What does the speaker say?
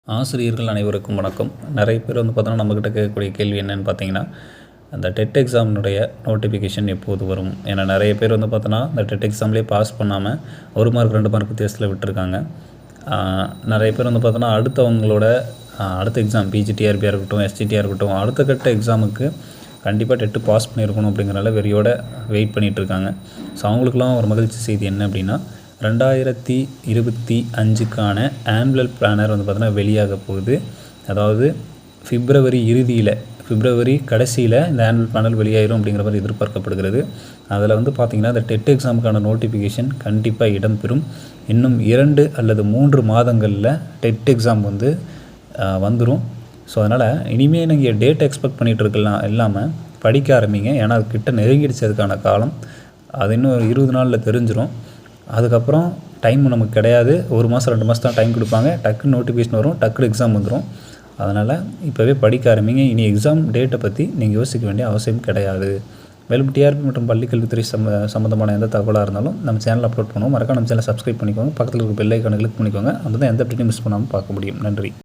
ஆசிரியர்கள் அனைவருக்கும் வணக்கம். நிறைய பேர் பார்த்தோன்னா நம்மக்கிட்ட கேட்கக்கூடிய கேள்வி என்னென்னு பார்த்தீங்கன்னா, அந்த டெட் எக்ஸாமினுடைய நோட்டிஃபிகேஷன் எப்போது வரும்? ஏன்னா நிறைய பேர் பார்த்தோன்னா இந்த டெட் எக்ஸாம்லேயே பாஸ் பண்ணாமல் 1 மார்க் 2 மார்க் வித்தியாசத்தில் விட்டுருக்காங்க. நிறைய பேர் பார்த்தோன்னா அடுத்தவங்களோட அடுத்த எக்ஸாம் பிஜிடிஆர்பியாக இருக்கட்டும், எஸ்ஜிடியாக இருக்கட்டும், அடுத்த கட்ட எக்ஸாமுக்கு கண்டிப்பாக டெட்டு பாஸ் பண்ணியிருக்கணும் அப்படிங்கிறனால வெறியோட வெயிட் பண்ணிகிட்ருக்காங்க. ஸோ அவங்களுக்குலாம் ஒரு மகிழ்ச்சி செய்தி என்ன அப்படின்னா, 2025க்கான ஆனுவல் பிளானர் பார்த்தோன்னா வெளியாக போகுது. அதாவது பிப்ரவரி கடைசியில் இந்த ஆனுவல் பிளானர் வெளியாயிரும் அப்படிங்கிற மாதிரி எதிர்பார்க்கப்படுகிறது. அதில் பார்த்திங்கன்னா இந்த டெட் எக்ஸாமுக்கான நோட்டிஃபிகேஷன் கண்டிப்பாக இடம்பெறும். இன்னும் 2 அல்லது 3 மாதங்களில் டெட் எக்ஸாம் வந்துடும். ஸோ அதனால் இனிமேல் நீங்கள் டேட் எக்ஸ்பெக்ட் பண்ணிகிட்டு இருக்கலாம் இல்லாமல் படிக்க ஆரம்பிங்க. ஏன்னா அது கிட்ட நெருங்கிடுச்சதுக்கான காலம். அது இன்னும் 20 நாளில் தெரிஞ்சிடும். அதுக்கப்புறம் டைம் நமக்கு கிடையாது. 1 மாதம் 2 மாதம் தான் டைம் கொடுப்பாங்க. டக்குன்னு நோட்டிஃபிகேஷன் வரும், டக்குன்னு எக்ஸாம் வந்துடும். அதனால் இப்போவே படிக்க ஆரம்பிங்க. இனி எக்ஸாம் டேட்டை பற்றி நீங்கள் யோசிக்க வேண்டிய அவசியம் கிடையாது. மேலும் டிஆர்பி மற்றும் பள்ளிக்கல்வித்துறை சம்மந்தமான எந்த தகவலாக இருந்தாலும் நம்ம சேனலில் அப்லோட் பண்ணுவோம். மறக்காம நம்ம சேனலை சப்ஸ்கிரைப் பண்ணிக்கோங்க. பக்கத்தில் இருக்க பெல் ஐக்கானை கிளிக் பண்ணிக்கோங்க. அப்போ தான் எந்த அப்டேட்டையும் மிஸ் பண்ணாமல் பார்க்க முடியும். நன்றி.